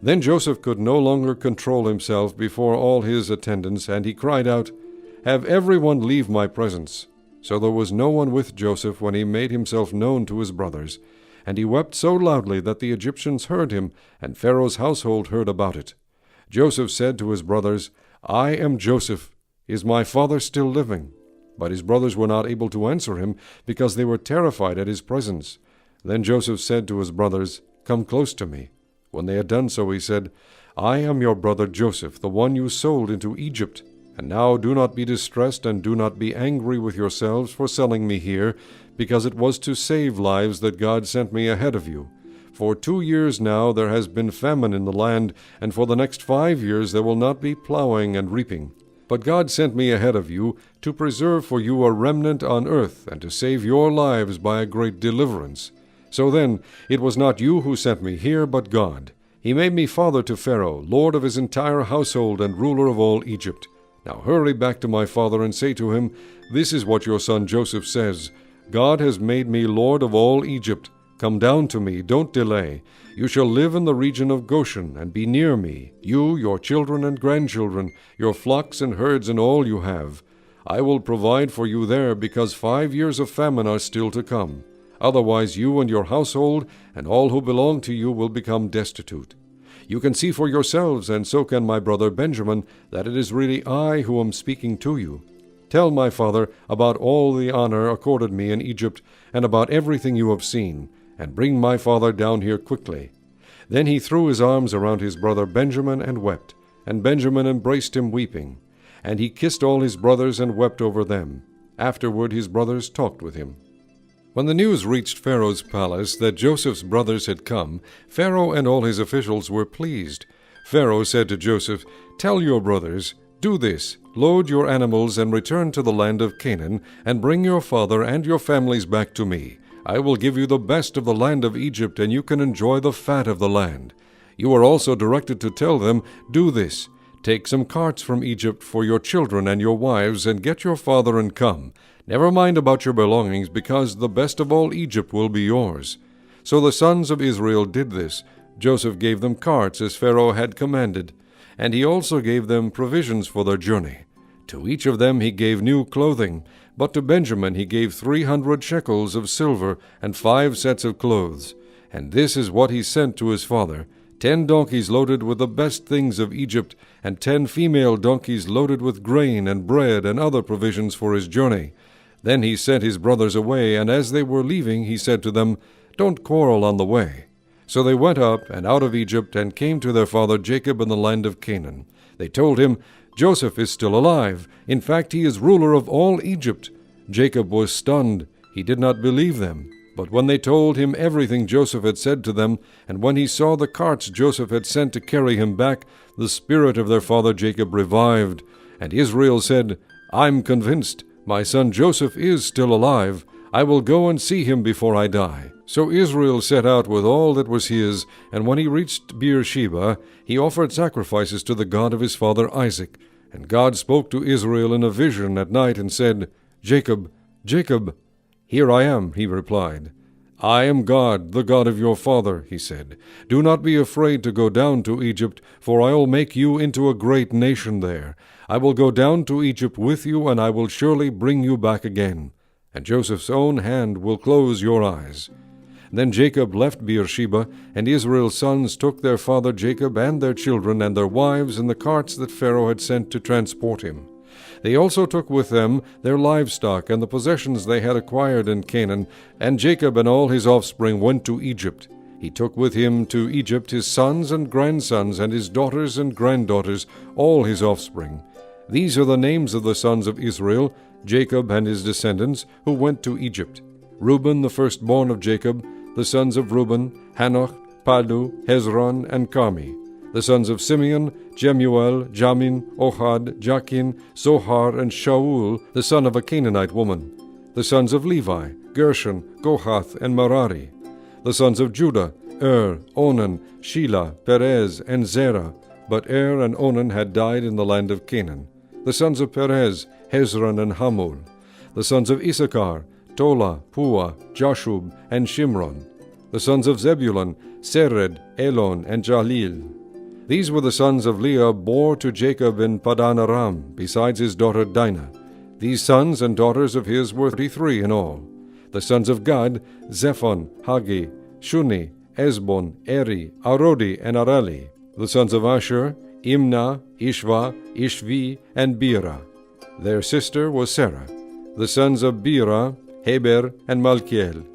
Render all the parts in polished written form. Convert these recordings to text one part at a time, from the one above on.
Then Joseph could no longer control himself before all his attendants, and he cried out, "Have everyone leave my presence." So there was no one with Joseph when he made himself known to his brothers. And he wept so loudly that the Egyptians heard him, and Pharaoh's household heard about it. Joseph said to his brothers, "I am Joseph. Is my father still living?" But his brothers were not able to answer him, because they were terrified at his presence. Then Joseph said to his brothers, "Come close to me." When they had done so, he said, "I am your brother Joseph, the one you sold into Egypt. And now do not be distressed, and do not be angry with yourselves for selling me here, because it was to save lives that God sent me ahead of you. For 2 years now there has been famine in the land, and for the next 5 years there will not be plowing and reaping. But God sent me ahead of you to preserve for you a remnant on earth, and to save your lives by a great deliverance. So then, it was not you who sent me here, but God. He made me father to Pharaoh, lord of his entire household, and ruler of all Egypt. Now hurry back to my father and say to him, 'This is what your son Joseph says. God has made me lord of all Egypt. Come down to me, don't delay. You shall live in the region of Goshen, and be near me, you, your children and grandchildren, your flocks and herds, and all you have. I will provide for you there, because 5 years of famine are still to come. Otherwise you and your household, and all who belong to you, will become destitute. You can see for yourselves, and so can my brother Benjamin, that it is really I who am speaking to you. Tell my father about all the honor accorded me in Egypt, and about everything you have seen, and bring my father down here quickly." Then he threw his arms around his brother Benjamin and wept, and Benjamin embraced him weeping. And he kissed all his brothers and wept over them. Afterward his brothers talked with him. When the news reached Pharaoh's palace that Joseph's brothers had come, Pharaoh and all his officials were pleased. Pharaoh said to Joseph, "Tell your brothers, do this, load your animals and return to the land of Canaan, and bring your father and your families back to me. I will give you the best of the land of Egypt, and you can enjoy the fat of the land." You are also directed to tell them, "Do this, take some carts from Egypt for your children and your wives, and get your father and come. Never mind about your belongings, because the best of all Egypt will be yours." So the sons of Israel did this. Joseph gave them carts as Pharaoh had commanded, and he also gave them provisions for their journey. To each of them he gave new clothing, but to Benjamin he gave 300 shekels of silver and 5 sets of clothes. And this is what he sent to his father: 10 donkeys loaded with the best things of Egypt, and 10 female donkeys loaded with grain and bread and other provisions for his journey. Then he sent his brothers away, and as they were leaving he said to them, "Don't quarrel on the way." So they went up and out of Egypt, and came to their father Jacob in the land of Canaan. They told him, "Joseph is still alive. In fact, he is ruler of all Egypt." Jacob was stunned. He did not believe them. But when they told him everything Joseph had said to them, and when he saw the carts Joseph had sent to carry him back, the spirit of their father Jacob revived. And Israel said, "I'm convinced. My son Joseph is still alive. I will go and see him before I die." So Israel set out with all that was his, and when he reached Beersheba, he offered sacrifices to the God of his father Isaac. And God spoke to Israel in a vision at night and said, "Jacob, Jacob." "Here I am," he replied. "I am God, the God of your father," he said. "Do not be afraid to go down to Egypt, for I will make you into a great nation there. I will go down to Egypt with you, and I will surely bring you back again. And Joseph's own hand will close your eyes." Then Jacob left Beersheba, and Israel's sons took their father Jacob and their children and their wives in the carts that Pharaoh had sent to transport him. They also took with them their livestock and the possessions they had acquired in Canaan, and Jacob and all his offspring went to Egypt. He took with him to Egypt his sons and grandsons and his daughters and granddaughters, all his offspring. These are the names of the sons of Israel, Jacob and his descendants, who went to Egypt. Reuben, the firstborn of Jacob, the sons of Reuben, Hanoch, Palu, Hezron, and Carmi. The sons of Simeon, Jemuel, Jamin, Ohad, Jachin, Zohar, and Shaul, the son of a Canaanite woman. The sons of Levi, Gershon, Kohath, and Merari. The sons of Judah, Onan, Shelah, Perez, and Zerah. But and Onan had died in the land of Canaan. The sons of Perez, Hezron, and Hamul. The sons of Issachar, Tola, Puah, Jashub, and Shimron. The sons of Zebulun, Sered, Elon, and Jalil. These were the sons of Leah bore to Jacob in Padan Aram, besides his daughter Dinah. These sons and daughters of his were 33 in all. The sons of Gad, Zephon, Hagi, Shuni, Esbon, Eri, Arodi, and Areli. The sons of Asher, Imnah, Ishva, Ishvi, and Beerah. Their sister was Sarah. The sons of Beerah, Heber, and Malkiel.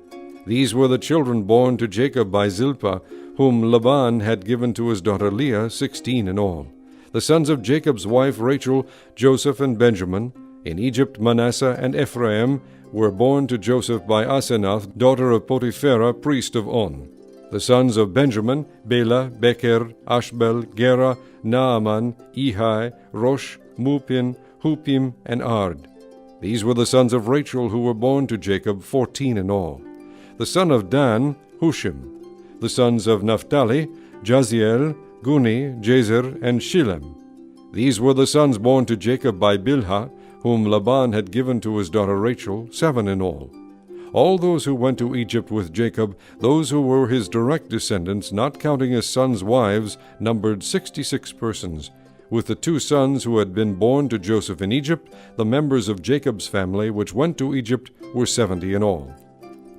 These were the children born to Jacob by Zilpah, whom Laban had given to his daughter Leah, 16 in all. The sons of Jacob's wife Rachel, Joseph, and Benjamin. In Egypt, Manasseh and Ephraim were born to Joseph by Asenath, daughter of Potipherah, priest of On. The sons of Benjamin, Bela, Becher, Ashbel, Gera, Naaman, Ehi, Rosh, Mupin, Hupim, and Ard. These were the sons of Rachel who were born to Jacob, 14 in all. The son of Dan, Hushim. The sons of Naphtali, Jaziel, Guni, Jezer, and Shillem. These were the sons born to Jacob by Bilhah, whom Laban had given to his daughter Rachel, 7 in all. All those who went to Egypt with Jacob, those who were his direct descendants, not counting his sons' wives, numbered 66 persons. With the 2 sons who had been born to Joseph in Egypt, the members of Jacob's family which went to Egypt were 70 in all.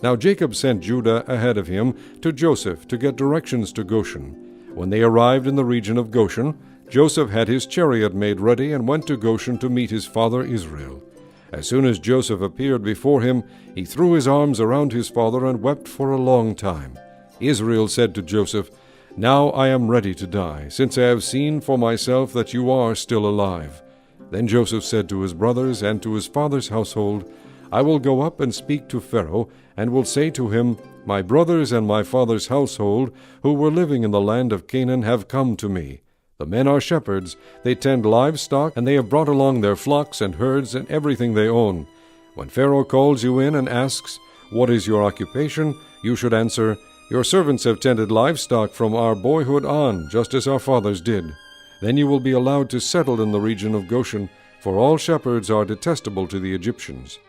Now Jacob sent Judah ahead of him to Joseph to get directions to Goshen. When they arrived in the region of Goshen, Joseph had his chariot made ready and went to Goshen to meet his father Israel. As soon as Joseph appeared before him, he threw his arms around his father and wept for a long time. Israel said to Joseph, "Now I am ready to die, since I have seen for myself that you are still alive." Then Joseph said to his brothers and to his father's household, "I will go up and speak to Pharaoh, and will say to him, My brothers and my father's household, who were living in the land of Canaan, have come to me. The men are shepherds, they tend livestock, and they have brought along their flocks and herds and everything they own. When Pharaoh calls you in and asks, What is your occupation? You should answer, Your servants have tended livestock from our boyhood on, just as our fathers did. Then you will be allowed to settle in the region of Goshen, for all shepherds are detestable to the Egyptians."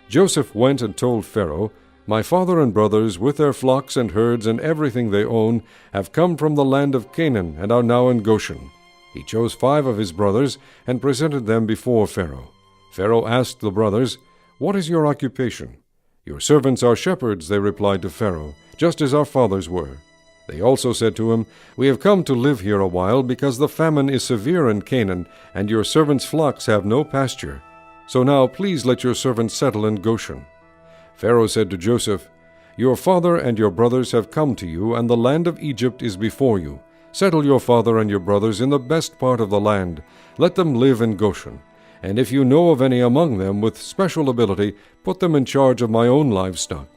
Joseph went and told Pharaoh, "My father and brothers, with their flocks and herds and everything they own, have come from the land of Canaan and are now in Goshen." He chose 5 of his brothers and presented them before Pharaoh. Pharaoh asked the brothers, "What is your occupation?" "Your servants are shepherds," they replied to Pharaoh, "just as our fathers were." They also said to him, "We have come to live here a while because the famine is severe in Canaan, and your servants' flocks have no pasture. So now please let your servants settle in Goshen." Pharaoh said to Joseph, "Your father and your brothers have come to you, and the land of Egypt is before you. Settle your father and your brothers in the best part of the land. Let them live in Goshen. And if you know of any among them with special ability, put them in charge of my own livestock."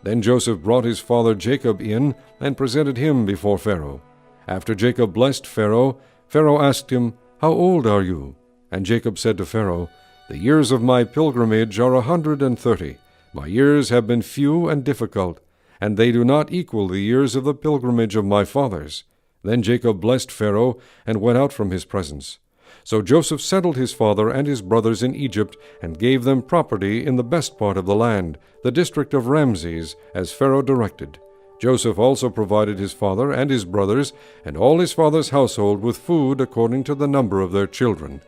Then Joseph brought his father Jacob in and presented him before Pharaoh. After Jacob blessed Pharaoh, Pharaoh asked him, "How old are you?" And Jacob said to Pharaoh, "The years of my pilgrimage are 130. My years have been few and difficult, and they do not equal the years of the pilgrimage of my fathers." Then Jacob blessed Pharaoh and went out from his presence. So Joseph settled his father and his brothers in Egypt and gave them property in the best part of the land, the district of Ramses, as Pharaoh directed. Joseph also provided his father and his brothers and all his father's household with food according to the number of their children.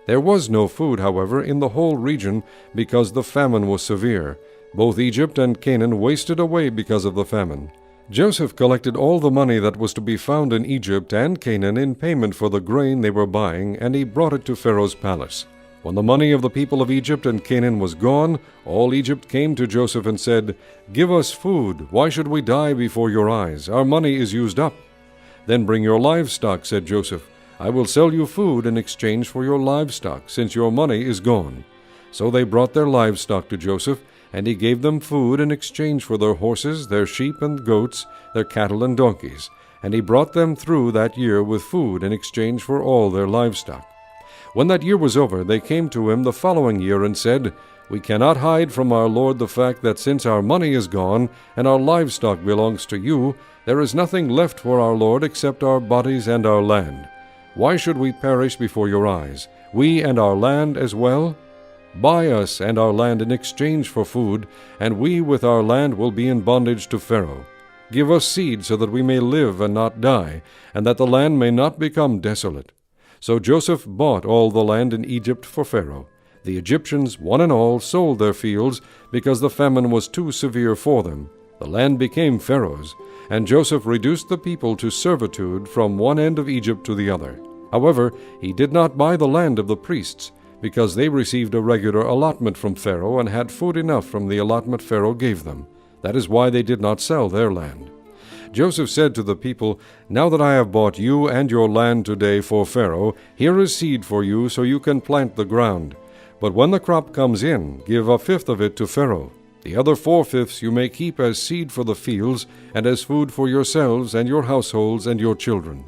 There was no food, however, in the whole region because the famine was severe. Both Egypt and Canaan wasted away because of the famine. Joseph collected all the money that was to be found in Egypt and Canaan in payment for the grain they were buying, and he brought it to Pharaoh's palace. When the money of the people of Egypt and Canaan was gone, all Egypt came to Joseph and said, "Give us food. Why should we die before your eyes? Our money is used up." "Then bring your livestock," said Joseph. "I will sell you food in exchange for your livestock, since your money is gone." So they brought their livestock to Joseph, and he gave them food in exchange for their horses, their sheep and goats, their cattle and donkeys. And he brought them through that year with food in exchange for all their livestock. When that year was over, they came to him the following year and said, "We cannot hide from our lord the fact that since our money is gone and our livestock belongs to you, there is nothing left for our lord except our bodies and our land. Why should we perish before your eyes, we and our land as well? Buy us and our land in exchange for food, and we with our land will be in bondage to Pharaoh." Give us seed so that we may live and not die, and that the land may not become desolate. So Joseph bought all the land in Egypt for Pharaoh. The Egyptians, one and all, sold their fields, because the famine was too severe for them. The land became Pharaoh's, and Joseph reduced the people to servitude from one end of Egypt to the other. However, he did not buy the land of the priests, because they received a regular allotment from Pharaoh and had food enough from the allotment Pharaoh gave them. That is why they did not sell their land. Joseph said to the people, Now that I have bought you and your land today for Pharaoh, here is seed for you so you can plant the ground. But when the crop comes in, give a fifth of it to Pharaoh. The other 4/5 you may keep as seed for the fields and as food for yourselves and your households and your children.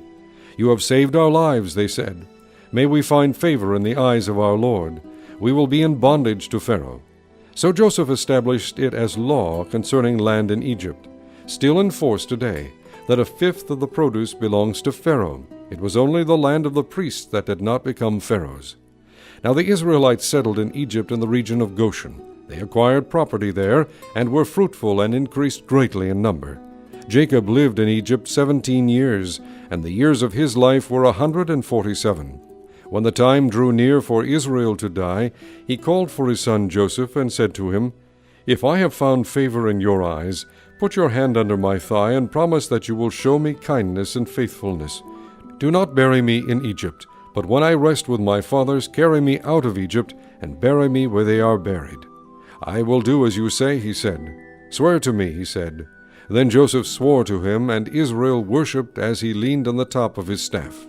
You have saved our lives, they said. May we find favor in the eyes of our Lord. We will be in bondage to Pharaoh. So Joseph established it as law concerning land in Egypt, still in force today, that a fifth of the produce belongs to Pharaoh. It was only the land of the priests that did not become Pharaoh's. Now the Israelites settled in Egypt in the region of Goshen. They acquired property there and were fruitful and increased greatly in number. Jacob lived in Egypt 17 years, and the years of his life were 147. When the time drew near for Israel to die, he called for his son Joseph and said to him, If I have found favor in your eyes, put your hand under my thigh and promise that you will show me kindness and faithfulness. Do not bury me in Egypt, but when I rest with my fathers, carry me out of Egypt and bury me where they are buried. I will do as you say, he said. Swear to me, he said. Then Joseph swore to him, and Israel worshipped as he leaned on the top of his staff.